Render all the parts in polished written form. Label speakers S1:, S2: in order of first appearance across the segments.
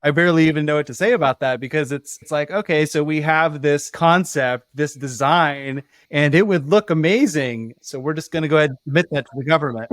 S1: I barely even know what to say about that because it's like, okay, so we have this concept, this design, and it would look amazing. So we're just going to go ahead and admit that to the government.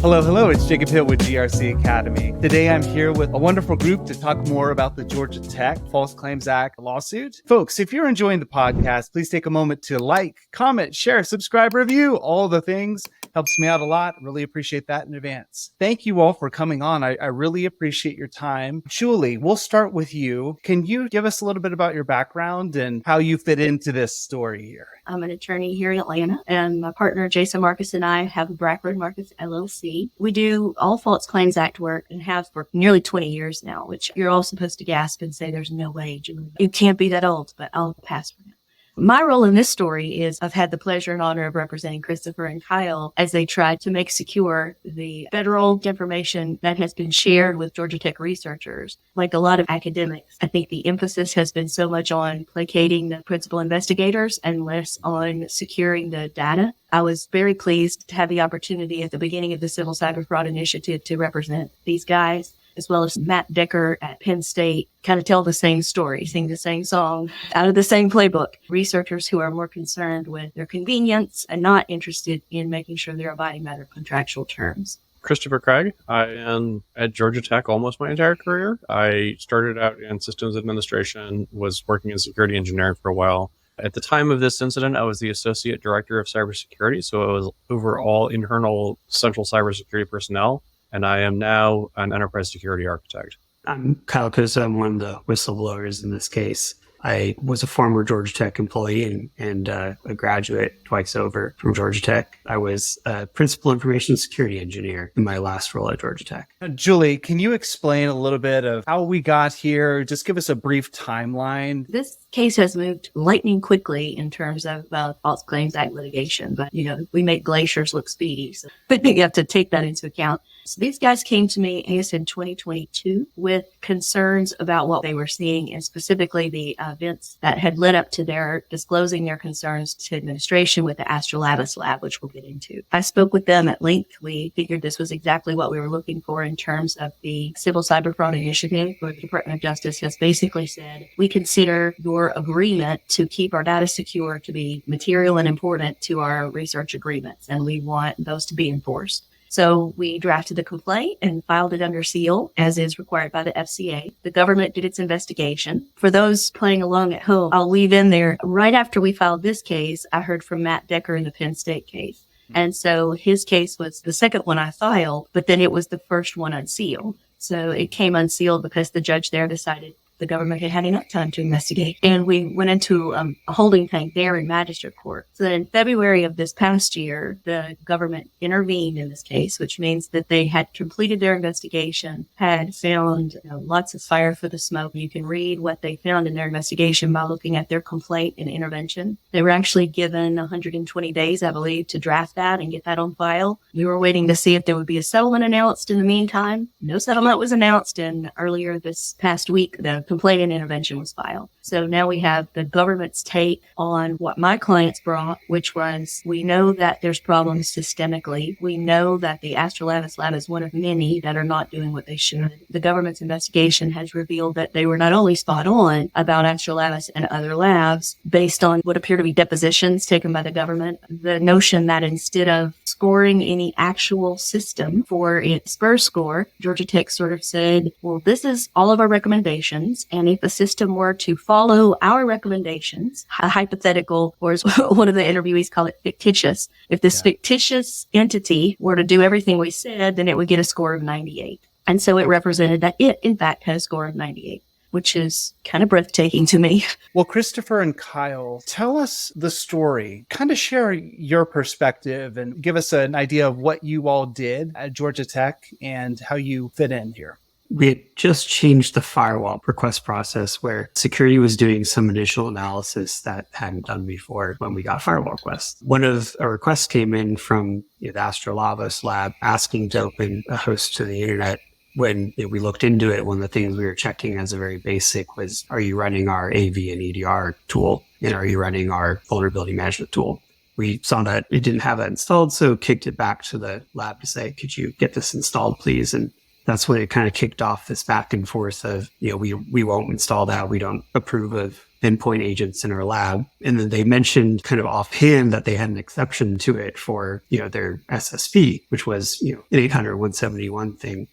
S1: Hello, it's Jacob Hill with GRC Academy. Today I'm here with a wonderful group to talk more about the Georgia Tech False Claims Act lawsuit. Folks, if you're enjoying the podcast, please take a moment to like, comment, share, subscribe, review, all the things. Helps me out a lot. Really appreciate that in advance. Thank you all for coming on. I really appreciate your time. Julie, we'll start with you. Can you give us a little bit about your background and how you fit into this story here?
S2: I'm an attorney here in Atlanta, and my partner, Jason Marcus, and I have Bracker & Marcus, LLC. We do all False Claims Act work and have for nearly 20 years now, which you're all supposed to gasp and say, there's no way, Julie. You can't be that old, but I'll pass for now. My role in this story is I've had the pleasure and honor of representing Christopher and Kyle as they tried to make secure the federal information that has been shared with Georgia Tech researchers. Like a lot of academics, I think the emphasis has been so much on placating the principal investigators and less on securing the data. I was very pleased to have the opportunity at the beginning of the Civil Cyber Fraud Initiative to represent these guys, as well as Matt Decker at Penn State, kind of tell the same story, sing the same song, out of the same playbook. Researchers who are more concerned with their convenience and not interested in making sure they're abiding by their contractual terms.
S3: Christopher Craig. I am at Georgia Tech almost my entire career. I started out in systems administration, was working in security engineering for a while. At the time of this incident, I was the Associate Director of Cybersecurity, so I was over all internal central cybersecurity personnel. And I am now an enterprise security architect.
S4: I'm Kyle Kusa. I'm one of the whistleblowers in this case. I was a former Georgia Tech employee and a graduate twice over from Georgia Tech. I was a principal information security engineer in my last role at Georgia Tech.
S1: Julie, can you explain a little bit of how we got here? Just give us a brief timeline.
S2: This case has moved lightning quickly in terms of False Claims Act litigation, but we make glaciers look speedy. So you have to take that into account. So these guys came to me, I guess, in 2022 with concerns about what they were seeing and specifically the events that had led up to their disclosing their concerns to administration with the Astrolatus lab, which we'll get into. I spoke with them at length. We figured this was exactly what we were looking for in terms of the Civil Cyber Fraud Initiative, where the Department of Justice has basically said, we consider your agreement to keep our data secure to be material and important to our research agreements, and we want those to be enforced. So we drafted the complaint and filed it under seal, as is required by the FCA. The government did its investigation. For those playing along at home, I'll leave in there, right after we filed this case, I heard from Matt Decker in the Penn State case. And so his case was the second one I filed, but then it was the first one unsealed. So it came unsealed because the judge there decided the government had had enough time to investigate. And we went into a holding tank there in magistrate court. So then in February of this past year, the government intervened in this case, which means that they had completed their investigation, had found lots of fire for the smoke. You can read what they found in their investigation by looking at their complaint and intervention. They were actually given 120 days, I believe, to draft that and get that on file. We were waiting to see if there would be a settlement announced in the meantime. No settlement was announced, and earlier this past week, the complaint and intervention was filed. So now we have the government's take on what my clients brought, which was, we know that there's problems systemically. We know that the Astrolatus lab is one of many that are not doing what they should. The government's investigation has revealed that they were not only spot on about Astrolatus and other labs based on what appear to be depositions taken by the government, the notion that instead of scoring any actual system for its SPRS score, Georgia Tech sort of said, well, this is all of our recommendations, and if a system were to follow our recommendations, a hypothetical, or as one of the interviewees called it, fictitious. If this fictitious entity were to do everything we said, then it would get a score of 98. And so it represented that it, in fact, had a score of 98, which is kind of breathtaking to me.
S1: Well, Christopher and Kyle, tell us the story. Kind of share your perspective and give us an idea of what you all did at Georgia Tech and how you fit in here.
S4: We had just changed the firewall request process where security was doing some initial analysis that hadn't done before when we got firewall requests. One of our requests came in from the Astrolatus lab asking to open a host to the internet. When we looked into it, one of the things we were checking as a very basic was, are you running our AV and EDR tool? And are you running our vulnerability management tool? We saw that it didn't have that installed, so kicked it back to the lab to say, could you get this installed, please? And that's when it kind of kicked off this back and forth of, we won't install that. We don't approve of endpoint agents in our lab. And then they mentioned kind of offhand that they had an exception to it for, their SSP, which was, an 800/171 thing.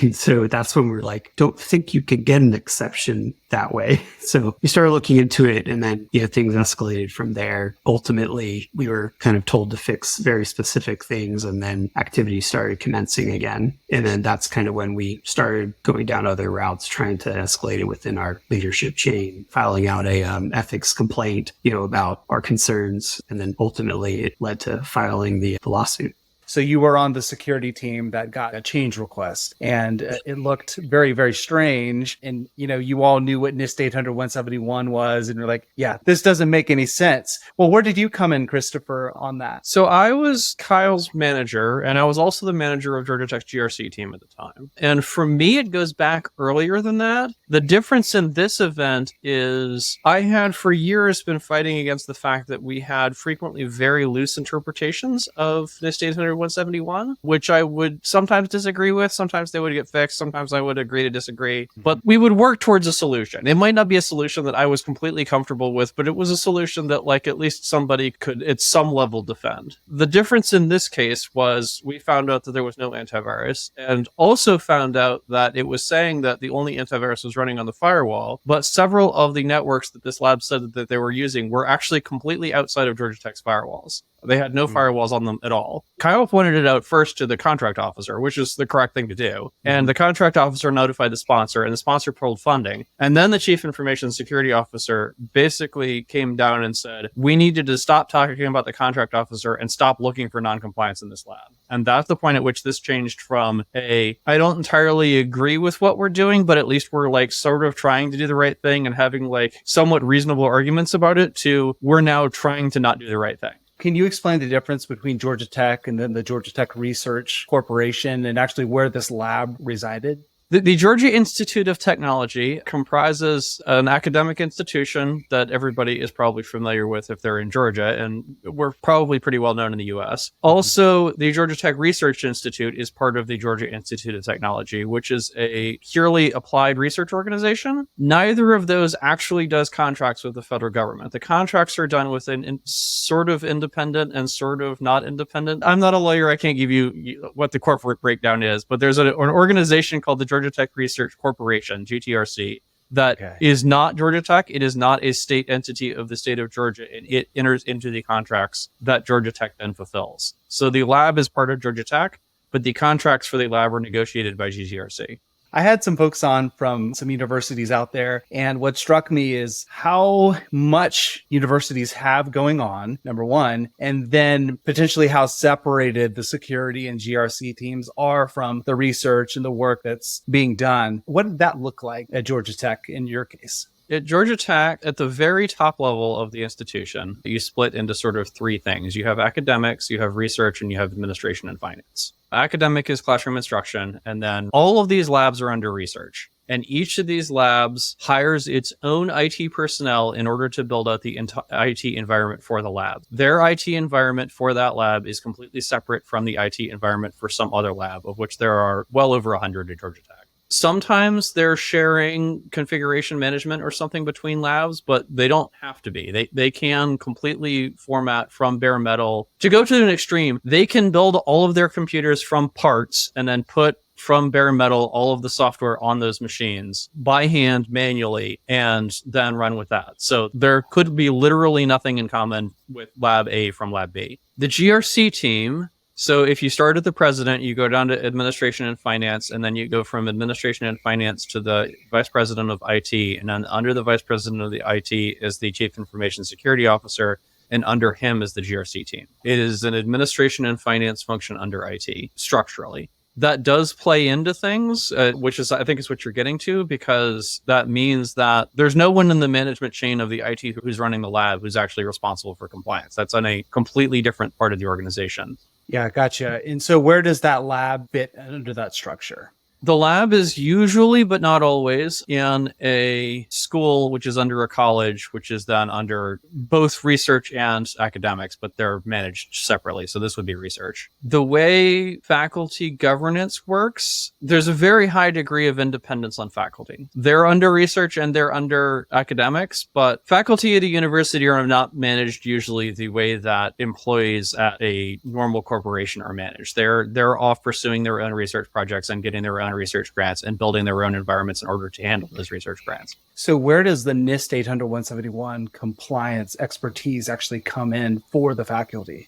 S4: And so that's when we were like, don't think you could get an exception that way. So we started looking into it, and then, things escalated from there. Ultimately, we were kind of told to fix very specific things, and then activity started commencing again. And then that's kind of when we started going down other routes, trying to escalate it within our leadership chain, filing out a ethics complaint, about our concerns. And then ultimately it led to filing the lawsuit.
S1: So you were on the security team that got a change request, and it looked very, very strange. And, you all knew what NIST 800/171 was, and you're like, yeah, this doesn't make any sense. Well, where did you come in, Christopher, on that?
S3: So I was Kyle's manager, and I was also the manager of Georgia Tech's GRC team at the time. And for me, it goes back earlier than that. The difference in this event is I had for years been fighting against the fact that we had frequently very loose interpretations of NIST 800/171, which I would sometimes disagree with. Sometimes they would get fixed. Sometimes I would agree to disagree. But we would work towards a solution. It might not be a solution that I was completely comfortable with, but it was a solution that at least somebody could at some level defend. The difference in this case was we found out that there was no antivirus, and also found out that it was saying that the only antivirus was running on the firewall, but several of the networks that this lab said that they were using were actually completely outside of Georgia Tech's firewalls. They had no firewalls on them at all. Kyle pointed it out first to the contract officer, which is the correct thing to do. And the contract officer notified the sponsor, and the sponsor pulled funding. And then the chief information security officer basically came down and said, we needed to stop talking about the contract officer and stop looking for noncompliance in this lab. And that's the point at which this changed from I don't entirely agree with what we're doing, but at least we're sort of trying to do the right thing and having somewhat reasonable arguments about it, to we're now trying to not do the right thing.
S1: Can you explain the difference between Georgia Tech and then the Georgia Tech Research Corporation, and actually where this lab resided?
S3: The Georgia Institute of Technology comprises an academic institution that everybody is probably familiar with if they're in Georgia, and we're probably pretty well known in the U.S. Also, the Georgia Tech Research Institute is part of the Georgia Institute of Technology, which is a purely applied research organization. Neither of those actually does contracts with the federal government. The contracts are done with an sort of independent and sort of not independent. I'm not a lawyer. I can't give you what the corporate breakdown is, but there's an organization called the Georgia Tech Research Corporation, GTRC, that is not Georgia Tech. It is not a state entity of the state of Georgia, and it enters into the contracts that Georgia Tech then fulfills. So the lab is part of Georgia Tech, but the contracts for the lab were negotiated by GTRC.
S1: I had some folks on from some universities out there, and what struck me is how much universities have going on, number one, and then potentially how separated the security and GRC teams are from the research and the work that's being done. What did that look like at Georgia Tech in your case?
S3: At Georgia Tech, at the very top level of the institution, you split into sort of three things. You have academics, you have research, and you have administration and finance. Academic is classroom instruction, and then all of these labs are under research. And each of these labs hires its own IT personnel in order to build out the IT environment for the lab. Their IT environment for that lab is completely separate from the IT environment for some other lab, of which there are well over 100 at Georgia Tech. Sometimes they're sharing configuration management or something between labs, but they don't have to be. They can completely format from bare metal. To go to an extreme, they can build all of their computers from parts and then put from bare metal all of the software on those machines by hand manually and then run with that. So there could be literally nothing in common with Lab A from Lab B. The GRC team, so if you start at the president, you go down to administration and finance, and then you go from administration and finance to the vice president of IT. And then under the vice president of the IT is the chief information security officer, and under him is the GRC team. It is an administration and finance function under IT structurally. That does play into things, which is, I think, is what you're getting to, because that means that there's no one in the management chain of the IT who's running the lab who's actually responsible for compliance. That's on a completely different part of the organization.
S1: Yeah, gotcha. And so where does that lab fit under that structure?
S3: The lab is usually, but not always, in a school which is under a college, which is then under both research and academics, but they're managed separately. So this would be research. The way faculty governance works, there's a very high degree of independence on faculty. They're under research and they're under academics, but faculty at a university are not managed usually the way that employees at a normal corporation are managed. They're off pursuing their own research projects and getting their own research grants and building their own environments in order to handle those research grants.
S1: So where does the NIST 800-171 compliance expertise actually come in for the faculty?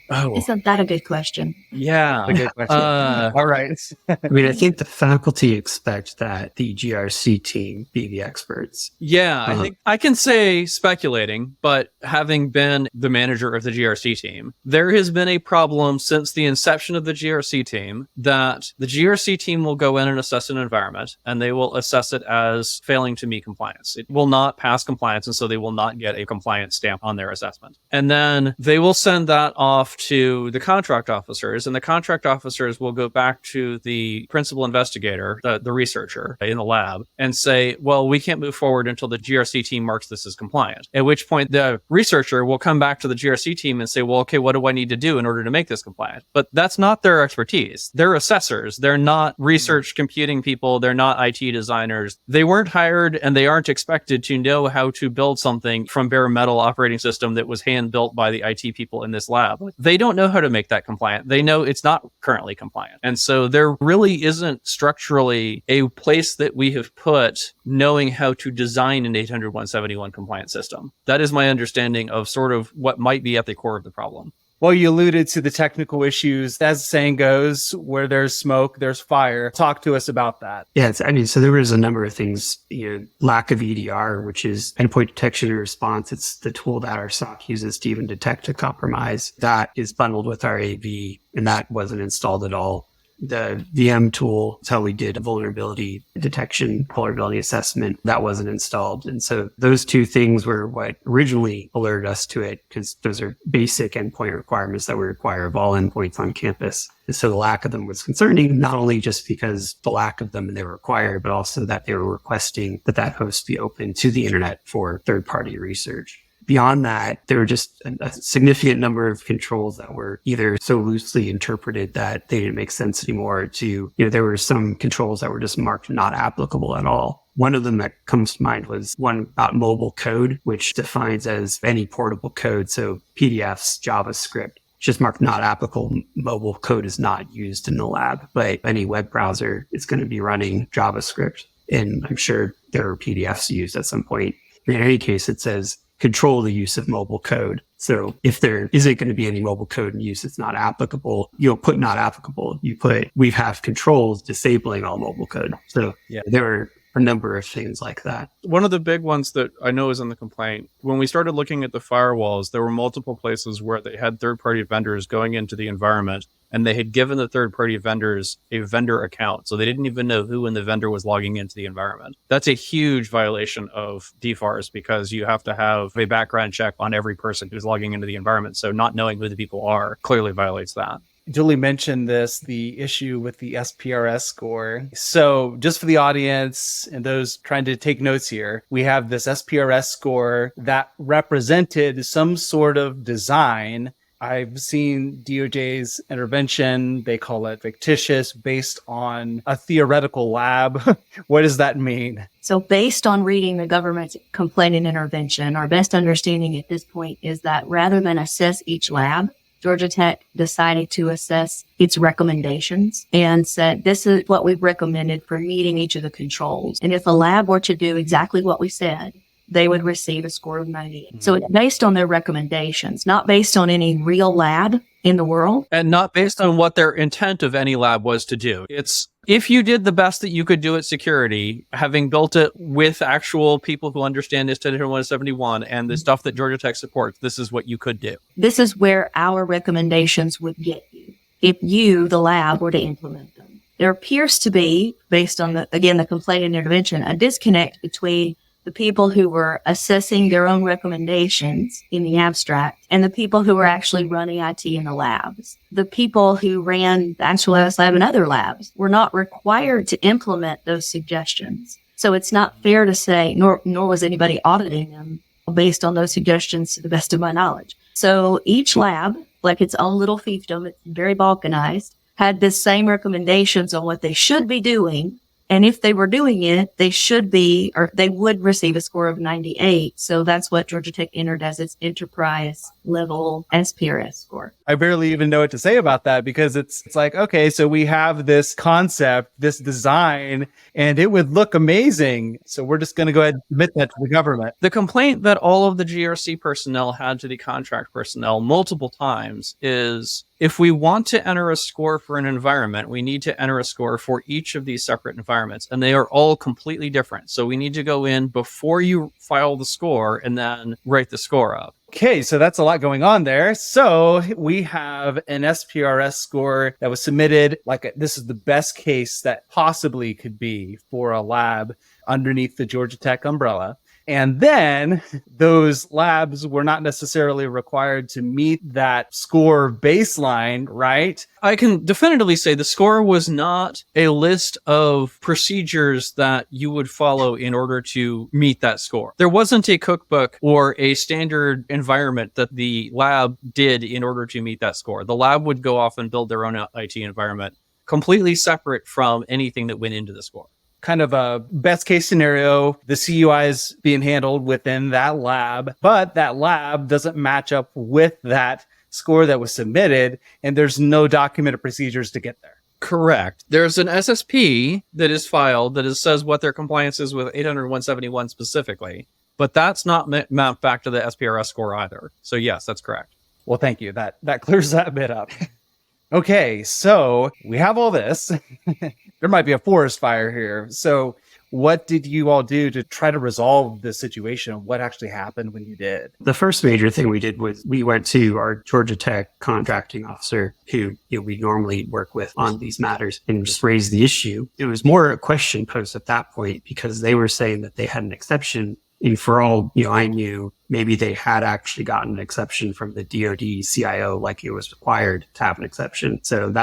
S3: Oh,
S2: Isn't that a good question?
S3: yeah.
S1: A good question. All right.
S4: I mean, I think the faculty expect that the GRC team be the experts.
S3: Yeah, I think I can say speculating, but having been the manager of the GRC team, there has been a problem since the inception of the GRC team that the GRC team will go in and assess an environment and they will assess it as failing to meet compliance. It will not pass compliance, and so they will not get a compliance stamp on their assessment. And then they will send that off to the contract officers, and the contract officers will go back to the principal investigator, the researcher in the lab, and say, well, we can't move forward until the GRC team marks this as compliant. At which point the researcher will come back to the GRC team and say, well, okay, what do I need to do in order to make this compliant? But that's not their expertise. They're assessors. They're not research computing people. They're not IT designers. They weren't hired and they aren't expected to know how to build something from bare metal operating system that was hand built by the IT people in this lab. They don't know how to make that compliant. They know it's not currently compliant. And so there really isn't structurally a place that we have put knowing how to design an 800-171 compliant system. That is my understanding of sort of what might be at the core of the problem.
S1: Well, you alluded to the technical issues. As the saying goes, where there's smoke, there's fire. Talk to us about that.
S4: Yeah, so there was a number of things, lack of EDR, which is endpoint detection and response. It's the tool that our SOC uses to even detect a compromise. That is bundled with our AV, and that wasn't installed at all. The VM tool is how we did vulnerability detection, vulnerability assessment. That wasn't installed. And so those two things were what originally alerted us to it, because those are basic endpoint requirements that we require of all endpoints on campus. And so the lack of them was concerning, not only just because the lack of them and they were required, but also that they were requesting that host be open to the internet for third-party research. Beyond that, there were just a significant number of controls that were either so loosely interpreted that they didn't make sense anymore there were some controls that were just marked not applicable at all. One of them that comes to mind was one about mobile code, which defines as any portable code. So PDFs, JavaScript, just marked not applicable. Mobile code is not used in the lab, but any web browser is going to be running JavaScript. And I'm sure there are PDFs used at some point. In any case, it says control the use of mobile code. So if there isn't going to be any mobile code in use, it's not applicable. You'll put not applicable. You put we have controls disabling all mobile code. So there are a number of things like that.
S3: One of the big ones that I know is in the complaint, when we started looking at the firewalls, there were multiple places where they had third-party vendors going into the environment, and they had given the third-party vendors a vendor account. So they didn't even know who in the vendor was logging into the environment. That's a huge violation of DFARS, because you have to have a background check on every person who's logging into the environment. So not knowing who the people are clearly violates that.
S1: Julie mentioned the issue with the SPRS score. So just for the audience and those trying to take notes here, we have this SPRS score that represented some sort of design. I've seen DOJ's intervention. They call it fictitious, based on a theoretical lab. What does that mean?
S2: So based on reading the government's complaint and intervention, our best understanding at this point is that rather than assess each lab, Georgia Tech decided to assess its recommendations and said, this is what we've recommended for meeting each of the controls. And if a lab were to do exactly what we said, they would receive a score of 98. Mm-hmm. So it's based on their recommendations, not based on any real lab in the world.
S3: And not based on what their intent of any lab was to do. It's if you did the best that you could do at security, having built it with actual people who understand NIST 171 and the stuff that Georgia Tech supports, this is what you could do.
S2: This is where our recommendations would get you if you, the lab, were to implement them. There appears to be, based on the complaint and intervention, a disconnect between the people who were assessing their own recommendations in the abstract, and the people who were actually running IT in the labs. The people who ran the actual LS lab and other labs were not required to implement those suggestions. So it's not fair to say, nor was anybody auditing them based on those suggestions to the best of my knowledge. So each lab, like its own little fiefdom, it's very balkanized, had the same recommendations on what they should be doing. And if they were doing it, they should be, or they would receive a score of 98. So that's what Georgia Tech entered as its enterprise level SPRS score.
S1: I barely even know what to say about that, because it's like, okay, so we have this concept, this design, and it would look amazing. So we're just going to go ahead and submit that to the government.
S3: The complaint that all of the GRC personnel had to the contract personnel multiple times is, if we want to enter a score for an environment, we need to enter a score for each of these separate environments, and they are all completely different. So we need to go in before you file the score and then write the score up.
S1: Okay, so that's a lot going on there. So we have an SPRS score that was submitted, this is the best case that possibly could be for a lab underneath the Georgia Tech umbrella. And then those labs were not necessarily required to meet that score baseline, right?
S3: I can definitively say the score was not a list of procedures that you would follow in order to meet that score. There wasn't a cookbook or a standard environment that the lab did in order to meet that score. The lab would go off and build their own IT environment, completely separate from anything that went into the score.
S1: Kind of a best case scenario, the CUI is being handled within that lab, but that lab doesn't match up with that score that was submitted, and there's no documented procedures to get there.
S3: Correct. There's an SSP that is filed that says what their compliance is with 800-171 specifically, but that's not mapped back to the SPRS score either. So yes, that's correct.
S1: Well, thank you. That clears that bit up. Okay, so we have all this. There might be a forest fire here. So what did you all do to try to resolve this situation? What actually happened when you did?
S4: The first major thing we did was we went to our Georgia Tech contracting officer, who we normally work with on these matters, and just raised the issue. It was more a question posed at that point, because they were saying that they had an exception. And for all I knew, maybe they had actually gotten an exception from the DoD CIO, like it was required to have an exception. So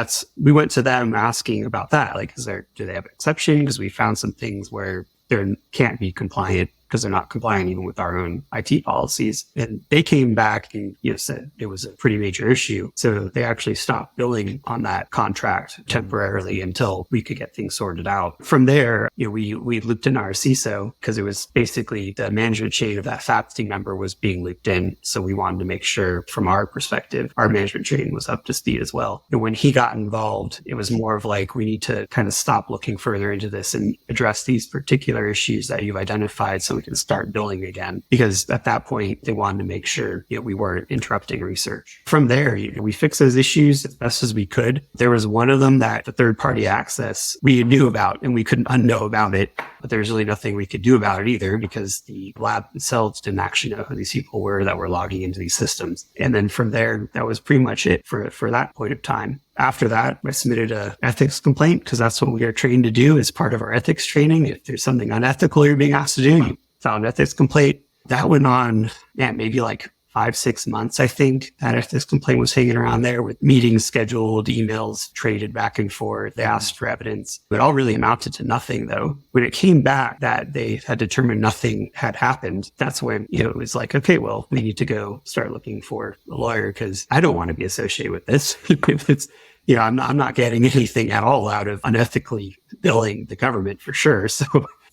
S4: we went to them asking about that. Like, do they have an exception? Because we found some things where they can't be compliant, because they're not compliant even with our own IT policies. And they came back and said it was a pretty major issue. So they actually stopped billing on that contract temporarily until we could get things sorted out. From there, we looped in our CISO, because it was basically the management chain of that faculty member was being looped in. So we wanted to make sure, from our perspective, our management chain was up to speed as well. And when he got involved, it was more of like, we need to kind of stop looking further into this and address these particular issues that you've identified, so we can start billing again. Because at that point, they wanted to make sure we weren't interrupting research. From there, we fixed those issues as best as we could. There was one of them that the third-party access we knew about, and we couldn't unknow about it, but there's really nothing we could do about it either, because the lab themselves didn't actually know who these people were that were logging into these systems. And then from there, that was pretty much it for that point of time. After that, I submitted an ethics complaint, because that's what we are trained to do as part of our ethics training. If there's something unethical you're being asked to do, you file an ethics complaint. That went on, maybe like 5-6 months, I think. That ethics complaint was hanging around there, with meetings scheduled, emails traded back and forth. They asked for evidence. It all really amounted to nothing, though. When it came back that they had determined nothing had happened, that's when it was like, okay, well, we need to go start looking for a lawyer, because I don't want to be associated with this. If it's I'm not getting anything at all out of unethically billing the government, for sure. So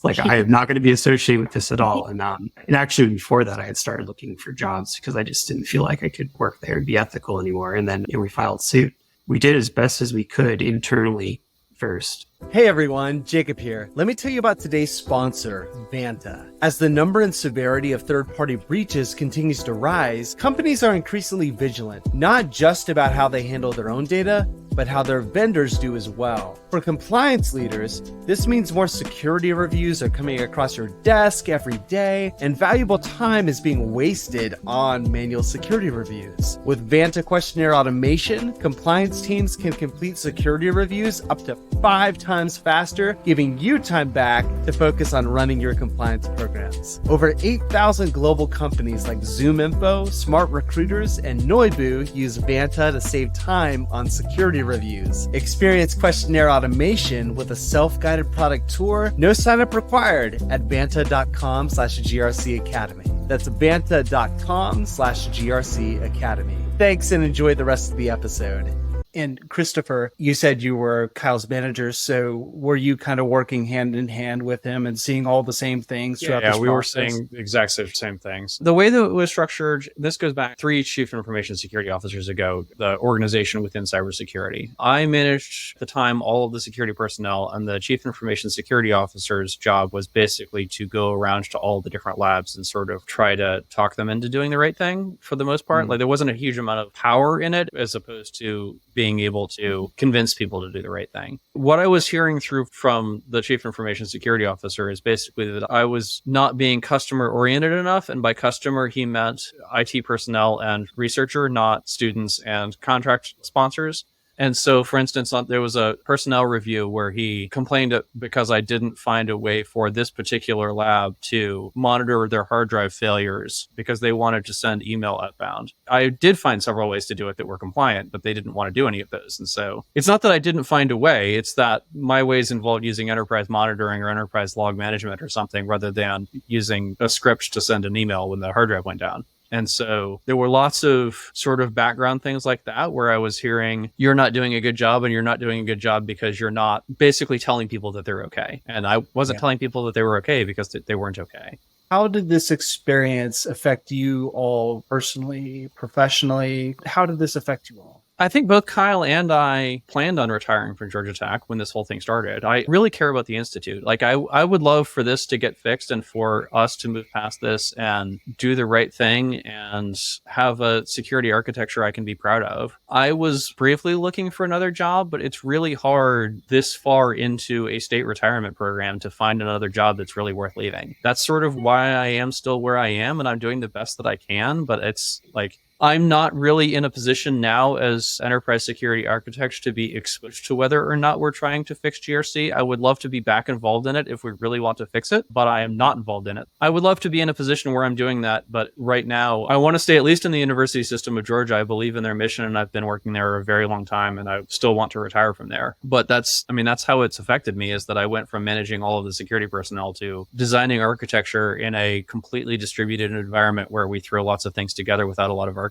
S4: I am not going to be associated with this at all. And actually before that, I had started looking for jobs, because I just didn't feel like I could work there and be ethical anymore. And then we filed suit. We did as best as we could internally first.
S1: Hey everyone, Jacob here. Let me tell you about today's sponsor, Vanta. As the number and severity of third-party breaches continues to rise, companies are increasingly vigilant, not just about how they handle their own data, but how their vendors do as well. For compliance leaders, this means more security reviews are coming across your desk every day, and valuable time is being wasted on manual security reviews. With Vanta questionnaire automation, compliance teams can complete security reviews up to 5 times faster, giving you time back to focus on running your compliance programs. Over 8,000 global companies like ZoomInfo, Smart Recruiters, and Noibu use Vanta to save time on security reviews. Experience questionnaire automation with a self-guided product tour. No sign-up required at vanta.com/GRC Academy. That's vanta.com/GRC Academy. Thanks and enjoy the rest of the episode. And Christopher, you said you were Kyle's manager, so were you kind of working hand in hand with him and seeing all the same things throughout this process?
S3: Yeah, we were seeing the exact same things. The way that it was structured, this goes back 3 chief information security officers ago, the organization within cybersecurity. I managed at the time all of the security personnel, and the chief information security officer's job was basically to go around to all the different labs and sort of try to talk them into doing the right thing for the most part. Like there wasn't a huge amount of power in it as opposed to being able to convince people to do the right thing. What I was hearing through from the chief information security officer is basically that I was not being customer oriented enough. And by customer, he meant IT personnel and researcher, not students and contract sponsors. And so, for instance, there was a personnel review where he complained because I didn't find a way for this particular lab to monitor their hard drive failures because they wanted to send email outbound. I did find several ways to do it that were compliant, but they didn't want to do any of those. And so it's not that I didn't find a way, it's that my ways involved using enterprise monitoring or enterprise log management or something rather than using a script to send an email when the hard drive went down. And so there were lots of sort of background things like that where I was hearing, you're not doing a good job and you're not doing a good job because you're not basically telling people that they're okay. And I wasn't telling people that they were okay because they weren't okay.
S1: How did this experience affect you all personally, professionally? How did this affect you all?
S3: I think both Kyle and I planned on retiring from Georgia Tech when this whole thing started. I really care about the Institute. Like I would love for this to get fixed and for us to move past this and do the right thing and have a security architecture I can be proud of. I was briefly looking for another job, but it's really hard this far into a state retirement program to find another job that's really worth leaving. That's sort of why I am still where I am, and I'm doing the best that I can, but it's like, I'm not really in a position now as enterprise security architects to be exposed to whether or not we're trying to fix GRC. I would love to be back involved in it if we really want to fix it, but I am not involved in it. I would love to be in a position where I'm doing that, but right now I want to stay at least in the University System of Georgia. I believe in their mission and I've been working there a very long time and I still want to retire from there. But that's how it's affected me, is that I went from managing all of the security personnel to designing architecture in a completely distributed environment where we throw lots of things together without a lot of architecture.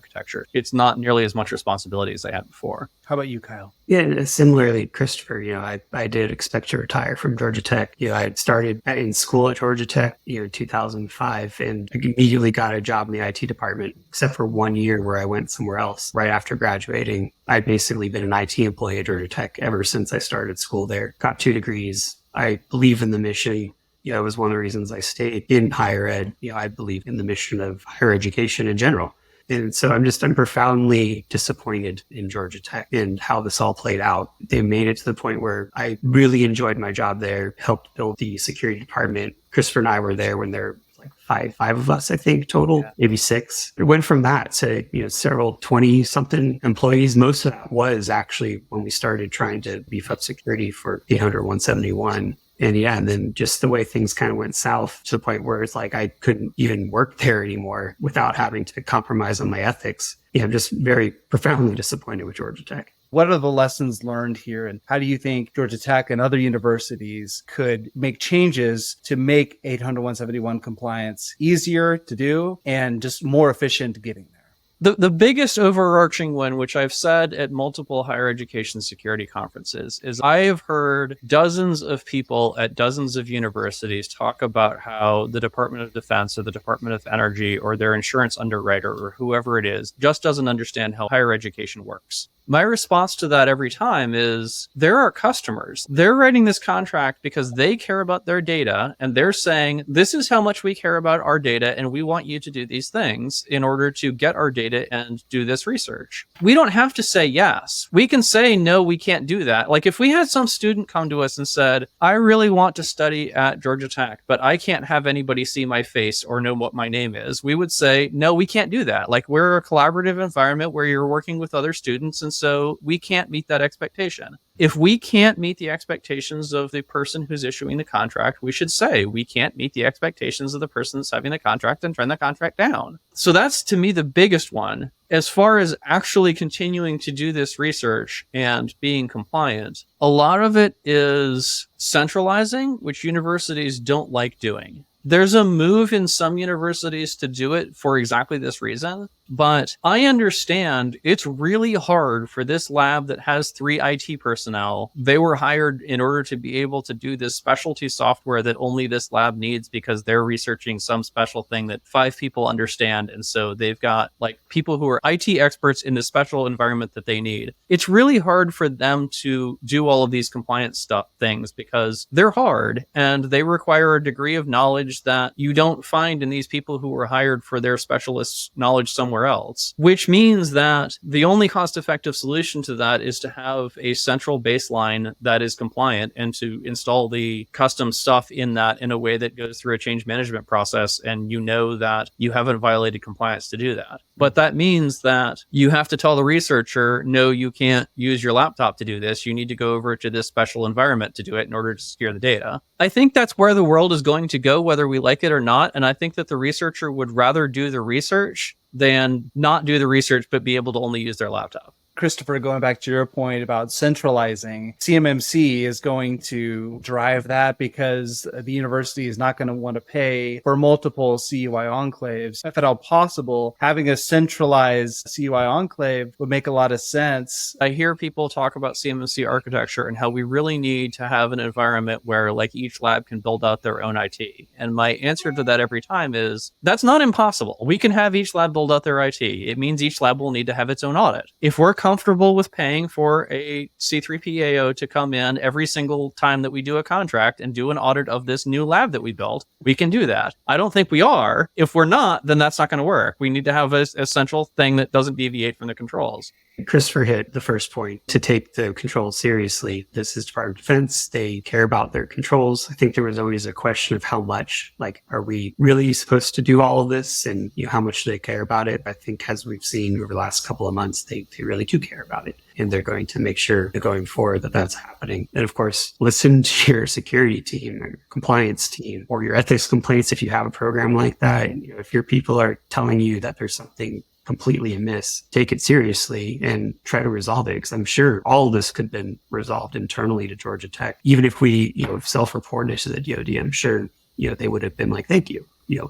S3: It's not nearly as much responsibility as I had before.
S1: How about you, Kyle?
S4: Yeah, similarly, Christopher, I did expect to retire from Georgia Tech. I had started in school at Georgia Tech, in 2005, and immediately got a job in the IT department, except for 1 year where I went somewhere else right after graduating. I'd basically been an IT employee at Georgia Tech ever since I started school there. Got 2 degrees. I believe in the mission. It was one of the reasons I stayed in higher ed. I believe in the mission of higher education in general. And so I'm profoundly disappointed in Georgia Tech and how this all played out. They made it to the point where I really enjoyed my job there, helped build the security department. Christopher and I were there when there were like five of us, I think, total, maybe 6. It went from that to, several 20-something employees. Most of that was actually when we started trying to beef up security for 800-171. And then just the way things kind of went south to the point where it's like I couldn't even work there anymore without having to compromise on my ethics. I'm just very profoundly disappointed with Georgia Tech.
S1: What are the lessons learned here, and how do you think Georgia Tech and other universities could make changes to make 800-171 compliance easier to do and just more efficient getting there?
S3: The biggest overarching one, which I've said at multiple higher education security conferences, is I have heard dozens of people at dozens of universities talk about how the Department of Defense or the Department of Energy or their insurance underwriter or whoever it is just doesn't understand how higher education works. My response to that every time is, there are customers. They're writing this contract because they care about their data, and they're saying, this is how much we care about our data, and we want you to do these things in order to get our data and do this research. We don't have to say yes. We can say, no, we can't do that. Like if we had some student come to us and said, I really want to study at Georgia Tech, but I can't have anybody see my face or know what my name is, we would say, no, we can't do that. Like we're a collaborative environment where you're working with other students, and so we can't meet that expectation. If we can't meet the expectations of the person who's issuing the contract, we should say we can't meet the expectations of the person that's having the contract and turn the contract down. So that's, to me, the biggest one. As far as actually continuing to do this research and being compliant, a lot of it is centralizing, which universities don't like doing. There's a move in some universities to do it for exactly this reason, but I understand it's really hard for this lab that has 3 IT personnel. They were hired in order to be able to do this specialty software that only this lab needs because they're researching some special thing that 5 people understand. And so they've got like people who are IT experts in the special environment that they need. It's really hard for them to do all of these compliance things because they're hard and they require a degree of knowledge that you don't find in these people who were hired for their specialist knowledge somewhere else, which means that the only cost-effective solution to that is to have a central baseline that is compliant and to install the custom stuff in that in a way that goes through a change management process, and you know that you haven't violated compliance to do that. But that means that you have to tell the researcher, no, you can't use your laptop to do this. You need to go over to this special environment to do it in order to secure the data. I think that's where the world is going to go, whether we like it or not. And I think that the researcher would rather do the research than not do the research, but be able to only use their laptop.
S1: Christopher, going back to your point about centralizing, CMMC is going to drive that because the university is not going to want to pay for multiple CUI enclaves. If at all possible, having a centralized CUI enclave would make a lot of sense.
S3: I hear people talk about CMMC architecture and how we really need to have an environment where like each lab can build out their own IT. And my answer to that every time is that's not impossible. We can have each lab build out their IT. It means each lab will need to have its own audit. If we're comfortable with paying for a C3PAO to come in every single time that we do a contract and do an audit of this new lab that we built, we can do that. I don't think we are. If we're not, then that's not going to work. We need to have a central thing that doesn't deviate from the controls.
S4: Christopher hit the first point, to take the controls seriously. This is Department of Defense. They care about their controls. I think there was always a question of how much, like, are we really supposed to do all of this? And how much do they care about it? I think as we've seen over the last couple of months, they really do care about it. And they're going to make sure that going forward that that's happening. And of course, listen to your security team or your compliance team or your ethics complaints if you have a program like that. If your people are telling you that there's something completely amiss, take it seriously and try to resolve it. Because I'm sure all of this could have been resolved internally to Georgia Tech. Even if we, self-reported to the DoD, I'm sure, they would have been like, thank you,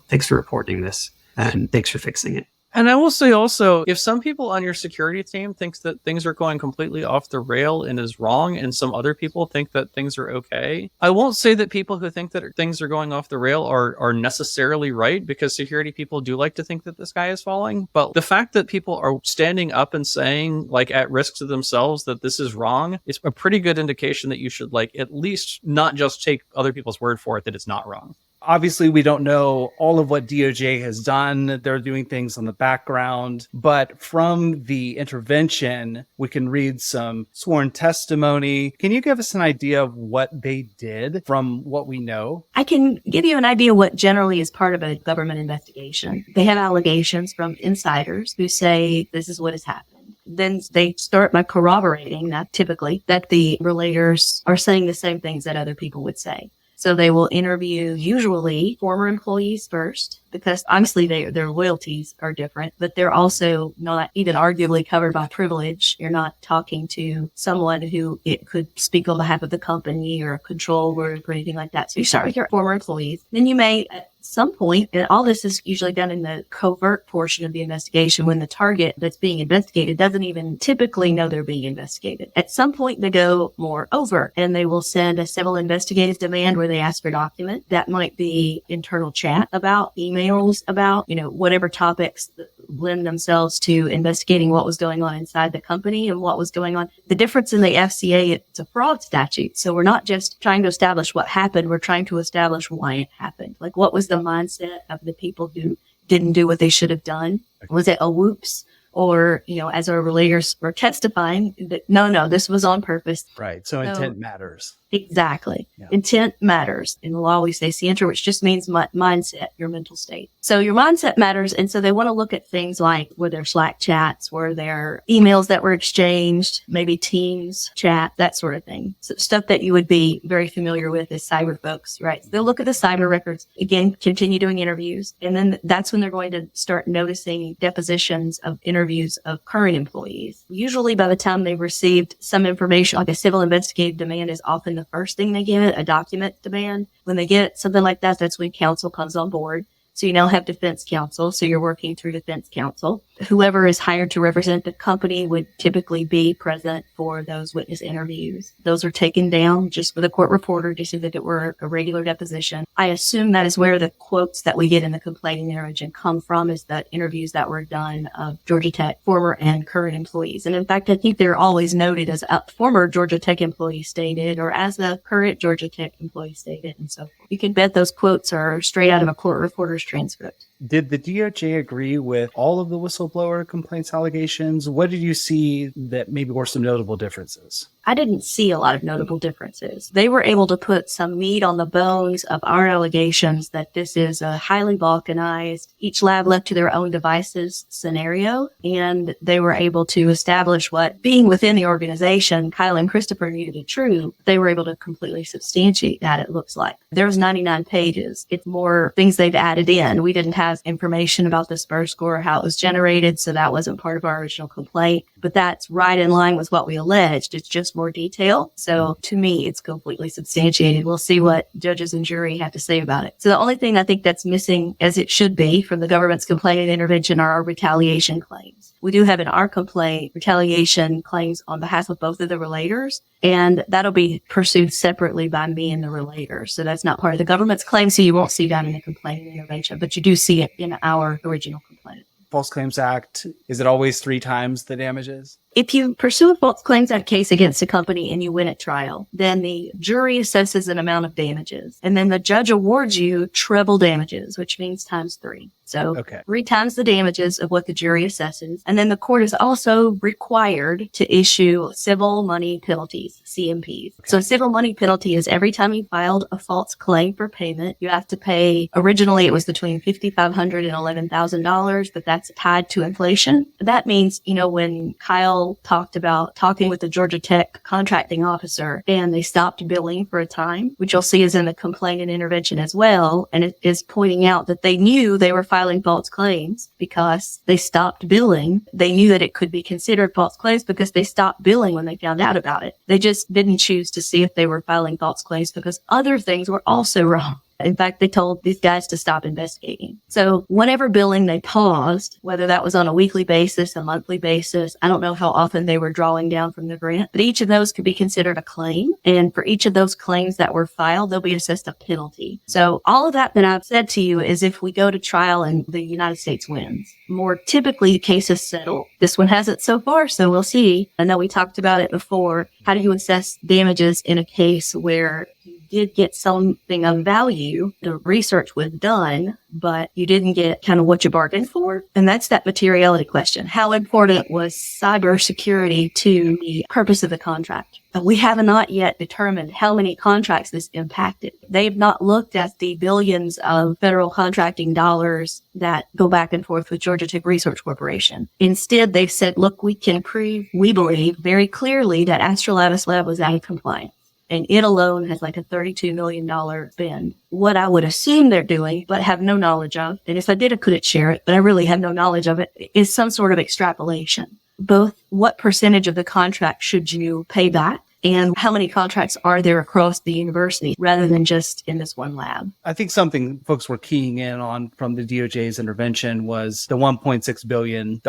S4: thanks for reporting this and thanks for fixing it.
S3: And I will say also, if some people on your security team thinks that things are going completely off the rail and is wrong, and some other people think that things are okay, I won't say that people who think that things are going off the rail are necessarily right, because security people do like to think that the sky is falling. But the fact that people are standing up and saying, like, at risk to themselves that this is wrong, is a pretty good indication that you should, like, at least not just take other people's word for it that it's not wrong.
S1: Obviously, we don't know all of what DOJ has done. They're doing things on the background. But from the intervention, we can read some sworn testimony. Can you give us an idea of what they did from what we know?
S2: I can give you an idea what generally is part of a government investigation. They have allegations from insiders who say this is what has happened. Then they start by corroborating that typically that the relators are saying the same things that other people would say. So they will interview usually former employees first, because honestly, their loyalties are different, but they're also not even arguably covered by privilege. You're not talking to someone who it could speak on behalf of the company or a controller or anything like that. So you start with your former employees. Then you may, at some point, and all this is usually done in the covert portion of the investigation, when the target that's being investigated doesn't even typically know they're being investigated. At some point, they go more overt, and they will send a civil investigative demand where they ask for documents. That might be internal chat about emails about, whatever topics that lend themselves to investigating what was going on inside the company and what was going on. The difference in the FCA, it's a fraud statute. So we're not just trying to establish what happened. We're trying to establish why it happened. Like, what was the mindset of the people who didn't do what they should have done? Was it a whoops? Or, as our relators were testifying, that no, this was on purpose.
S1: Right. So intent matters.
S2: Exactly.
S1: Yeah.
S2: Intent matters. In the law, we say scienter, which just means mindset, your mental state. So your mindset matters. And so they want to look at things like, were there Slack chats, were there emails that were exchanged, maybe Teams chat, that sort of thing. So stuff that you would be very familiar with as cyber folks, right? So they'll look at the cyber records, again, continue doing interviews. And then that's when they're going to start noticing depositions of interviews of current employees. Usually by the time they've received some information, like a civil investigative demand is often the first thing they get, a document demand. When they get something like that, that's when counsel comes on board. So you now have defense counsel. So you're working through defense counsel. Whoever is hired to represent the company would typically be present for those witness interviews. Those are taken down just with a court reporter, just as if it were a regular deposition. I assume that is where the quotes that we get in the complaining intervention come from, is the interviews that were done of Georgia Tech former and current employees. And in fact, I think they're always noted as a former Georgia Tech employee stated, or as a current Georgia Tech employee stated, and so forth. You can bet those quotes are straight out of a court reporter's transcript.
S1: Did the DOJ agree with all of the whistleblower complaints allegations? What did you see that maybe were some notable differences?
S2: I didn't see a lot of notable differences. They were able to put some meat on the bones of our allegations that this is a highly balkanized, each lab left to their own devices scenario. And they were able to establish what, being within the organization, Kyle and Christopher knew to be true. They were able to completely substantiate that, it looks like. There was 99 pages. It's more things they've added in. We didn't have information about the SPRS score, how it was generated, so that wasn't part of our original complaint. But that's right in line with what we alleged. It's just more detail. So to me, it's completely substantiated. We'll see what judges and jury have to say about it. So the only thing I think that's missing, as it should be, from the government's complaint and intervention are our retaliation claims. We do have in our complaint retaliation claims on behalf of both of the relators, and that'll be pursued separately by me and the relators. So that's not part of the government's claim, so you won't see that in the complaint and intervention, but you do see it in our original complaint.
S1: False Claims Act, is it always 3 times the damages?
S2: If you pursue a False Claims Act case against a company and you win at trial, then the jury assesses an amount of damages. And then the judge awards you treble damages, which means times 3. So 3 times the damages of what the jury assesses. And then the court is also required to issue civil money penalties, CMPs. So a civil money penalty is every time you filed a false claim for payment, you have to pay, originally it was between $5,500 and $11,000, but that's tied to inflation. That means, when Kyle talked about talking with the Georgia Tech contracting officer and they stopped billing for a time, which you'll see is in the complaint and intervention as well. And it is pointing out that they knew they were filing false claims because they stopped billing. They knew that it could be considered false claims because they stopped billing when they found out about it. They just didn't choose to see if they were filing false claims because other things were also wrong. In fact, they told these guys to stop investigating. So whenever billing, they paused, whether that was on a weekly basis, a monthly basis. I don't know how often they were drawing down from the grant, but each of those could be considered a claim. And for each of those claims that were filed, they'll be assessed a penalty. So all of that I've said to you is if we go to trial and the United States wins. More typically, cases settle. This one hasn't so far, so we'll see. I know we talked about it before. How do you assess damages in a case where did get something of value, the research was done, but you didn't get kind of what you bargained for? And that's that materiality question. How important was cybersecurity to the purpose of the contract? We have not yet determined how many contracts this impacted. They've not looked at the billions of federal contracting dollars that go back and forth with Georgia Tech Research Corporation. Instead, they've said, look, we can prove, we believe very clearly that Astrolatus Lab was out of compliance. And it alone has like a $32 million spend. What I would assume they're doing, but have no knowledge of, and if I did, I couldn't share it, but I really have no knowledge of it, is some sort of extrapolation. Both what percentage of the contract should you pay back and how many contracts are there across the university rather than just in this one lab.
S1: I think something folks were keying in on from the DOJ's intervention was the $1.6 billion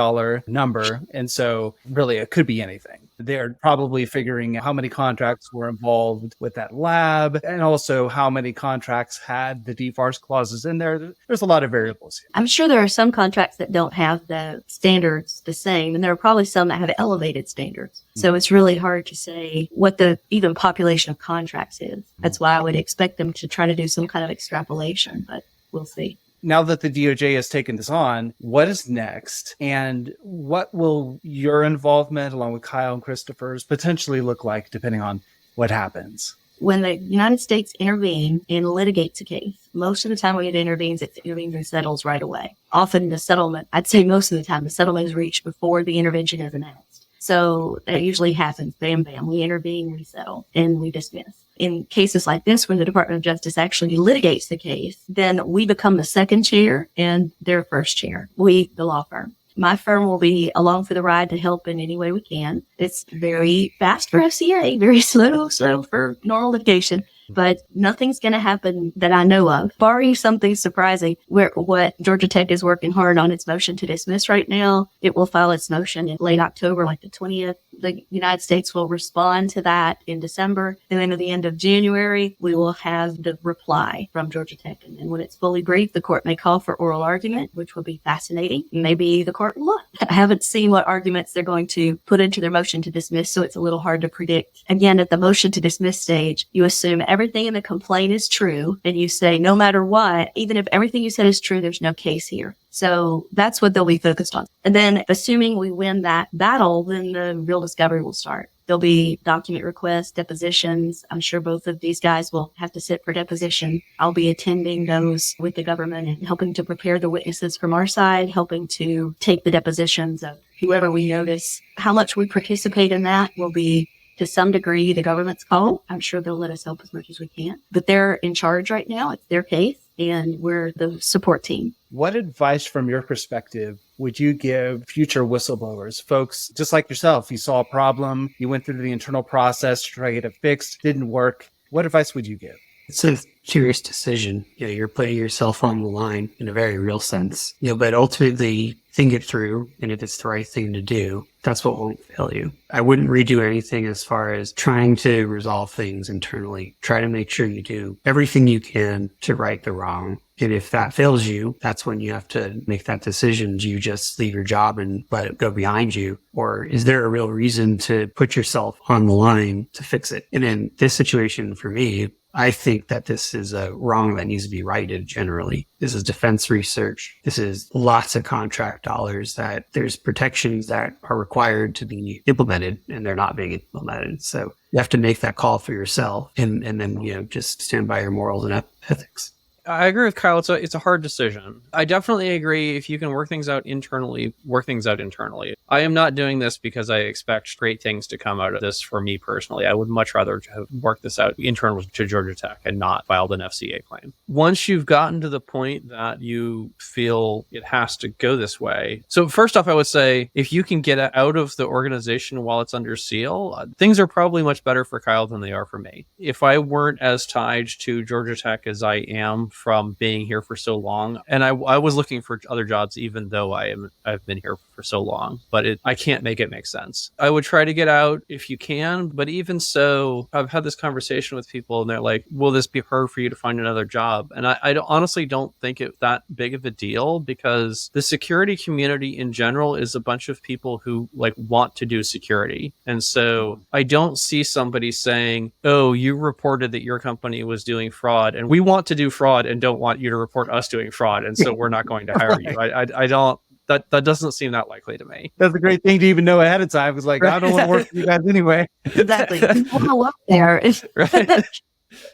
S1: number. And so really it could be anything. They're probably figuring out how many contracts were involved with that lab and also how many contracts had the DFARS clauses in there. There's a lot of variables here.
S2: I'm sure there are some contracts that don't have the standards the same, and there are probably some that have elevated standards. So it's really hard to say what the even population of contracts is. That's why I would expect them to try to do some kind of extrapolation, but we'll see.
S1: Now that the DOJ has taken this on, what is next? And what will your involvement, along with Kyle and Christopher's, potentially look like depending on what happens?
S2: When the United States intervenes and litigates a case, most of the time when it intervenes and settles right away. Often the settlement, I'd say most of the time, the settlement is reached before the intervention is announced. So that usually happens. Bam, bam. We intervene, we settle, and we dismiss. In cases like this, when the Department of Justice actually litigates the case, then we become the second chair and their first chair. We, the law firm. My firm will be along for the ride to help in any way we can. It's very fast for FCA, very slow for normal litigation. But nothing's going to happen that I know of, barring something surprising. What Georgia Tech is working hard on its motion to dismiss right now. It will file its motion in late October, like the 20th. The United States will respond to that in December. And then at the end of January, we will have the reply from Georgia Tech. And when it's fully briefed, the court may call for oral argument, which will be fascinating. Maybe the court will look. I haven't seen what arguments they're going to put into their motion to dismiss, so it's a little hard to predict. Again, at the motion to dismiss stage, you assume everything in the complaint is true, and you say, no matter what, even if everything you said is true, there's no case here. So that's what they'll be focused on. And then assuming we win that battle, then the real discovery will start. There'll be document requests, depositions. I'm sure both of these guys will have to sit for deposition. I'll be attending those with the government and helping to prepare the witnesses from our side, helping to take the depositions of whoever we notice. How much we participate in that will be, to some degree, the government's call. I'm sure they'll let us help as much as we can. But they're in charge right now. It's their case, and we're the support team.
S1: What advice from your perspective would you give future whistleblowers? Folks, just like yourself, you saw a problem, you went through the internal process to try to get it fixed, didn't work. What advice would you give?
S4: It's a serious decision. You're putting yourself on the line in a very real sense. But ultimately, think it through, and if it's the right thing to do, that's what won't fail you. I wouldn't redo anything as far as trying to resolve things internally. Try to make sure you do everything you can to right the wrong. And if that fails you, that's when you have to make that decision. Do you just leave your job and let it go behind you? Or is there a real reason to put yourself on the line to fix it? And in this situation for me, I think that this is a wrong that needs to be righted generally. This is defense research. This is lots of contract dollars that there's protections that are required to be implemented, and they're not being implemented. So you have to make that call for yourself and then, just stand by your morals and ethics.
S3: I agree with Kyle. It's a hard decision. I definitely agree. If you can work things out internally, work things out internally. I am not doing this because I expect great things to come out of this for me personally. I would much rather have worked this out internally to Georgia Tech and not filed an FCA claim. Once you've gotten to the point that you feel it has to go this way. So first off, I would say if you can get out of the organization while it's under seal, things are probably much better for Kyle than they are for me. If I weren't as tied to Georgia Tech as I am from being here for so long, and I was looking for other jobs even though I've been here for so long, but I can't make it make sense. I would try to get out if you can, but even so, I've had this conversation with people and they're like, will this be hard for you to find another job? And I honestly don't think it's that big of a deal, because the security community in general is a bunch of people who want to do security. And so I don't see somebody saying, oh, you reported that your company was doing fraud and we want to do fraud and don't want you to report us doing fraud, and so we're not going to hire you. I don't. That doesn't seem that likely to me.
S1: That's a great thing to even know ahead of time. It's like, I don't want to work for you guys anyway.
S2: Exactly. People go up there.
S3: Right.
S4: And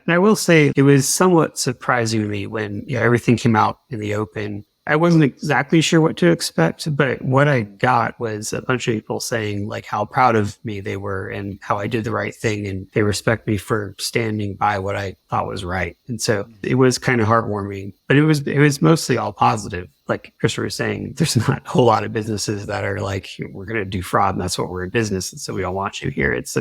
S4: I will say it was somewhat surprising to me when everything came out in the open. I wasn't exactly sure what to expect, but what I got was a bunch of people saying how proud of me they were and how I did the right thing, and they respect me for standing by what I thought was right. And so it was kind of heartwarming, but it was mostly all positive. Like Christopher was saying, there's not a whole lot of businesses that are like, we're going to do fraud and that's what we're in business, and so we don't want you here. It's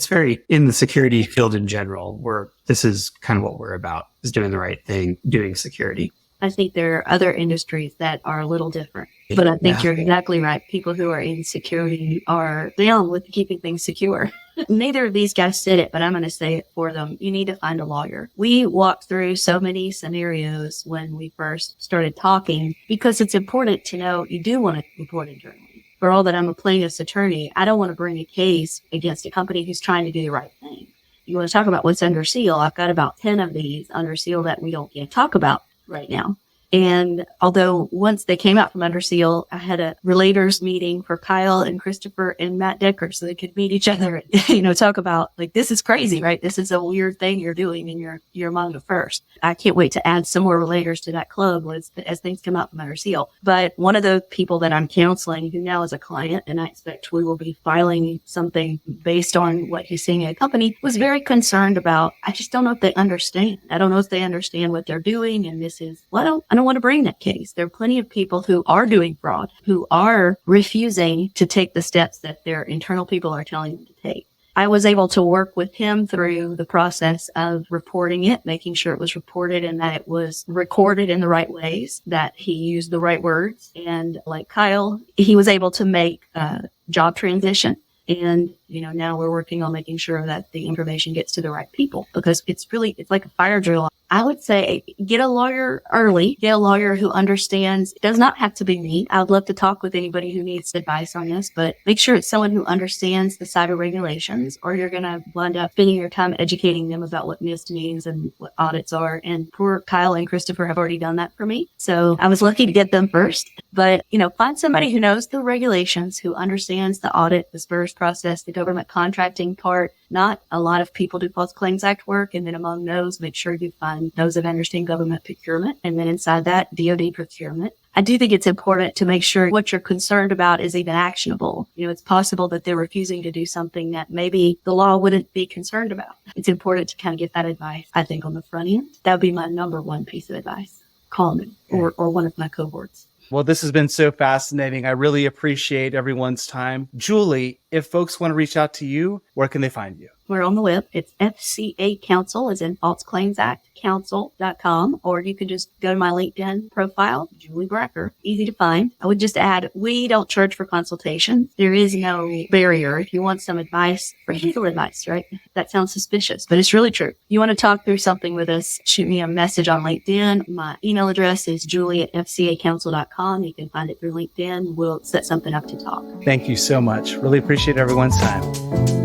S4: very in the security field in general, where this is kind of what we're about, is doing the right thing, doing security.
S2: I think there are other industries that are a little different, but I think you're exactly right. People who are in security are down with keeping things secure. Neither of these guys said it, but I'm going to say it for them. You need to find a lawyer. We walked through so many scenarios when we first started talking, because it's important to know you do want to report internally. For all that I'm a plaintiff's attorney, I don't want to bring a case against a company who's trying to do the right thing. You want to talk about what's under seal? I've got about 10 of these under seal that we don't talk about right now. And although once they came out from under seal, I had a relators meeting for Kyle and Christopher and Matt Decker so they could meet each other and, talk about, like, this is crazy, right? This is a weird thing you're doing and you're among the first. I can't wait to add some more relators to that club as things come out from under seal. But one of the people that I'm counseling, who now is a client, and I expect we will be filing something based on what he's seeing at a company, was very concerned about, I just don't know if they understand. I don't know if they understand what they're doing. And this is, well, I don't want to bring that case. There are plenty of people who are doing fraud, who are refusing to take the steps that their internal people are telling them to take. I was able to work with him through the process of reporting it, making sure it was reported and that it was recorded in the right ways, that he used the right words. And like Kyle, he was able to make a job transition. And, now we're working on making sure that the information gets to the right people, because it's like a fire drill. I would say get a lawyer early, get a lawyer who understands. It does not have to be me. I would love to talk with anybody who needs advice on this, but make sure it's someone who understands the cyber regulations, or you're going to wind up spending your time educating them about what NIST means and what audits are. And poor Kyle and Christopher have already done that for me. So I was lucky to get them first. But, find somebody who knows the regulations, who understands the audit, the SPRS process, the government contracting part. Not a lot of people do False Claims Act work. And then among those, make sure you find those that understand government procurement. And then inside that, DoD procurement. I do think it's important to make sure what you're concerned about is even actionable. It's possible that they're refusing to do something that maybe the law wouldn't be concerned about. It's important to kind of get that advice, I think, on the front end. That would be my number one piece of advice. Call me or one of my cohorts.
S1: Well, this has been so fascinating. I really appreciate everyone's time. Julie, if folks want to reach out to you, where can they find you?
S2: We're on the web. It's FCA Counsel, as in False Claims Act, counsel.com, or you can just go to my LinkedIn profile, Julie Bracker. Easy to find. I would just add, we don't charge for consultation. There is no barrier. If you want some advice, for legal advice, right? That sounds suspicious, but it's really true. You want to talk through something with us, shoot me a message on LinkedIn. My email address is julie@fcacounsel.com. You can find it through LinkedIn. We'll set something up to talk.
S1: Thank you so much. Really appreciate everyone's time.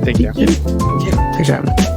S3: Thank you.
S4: Thanks for having me.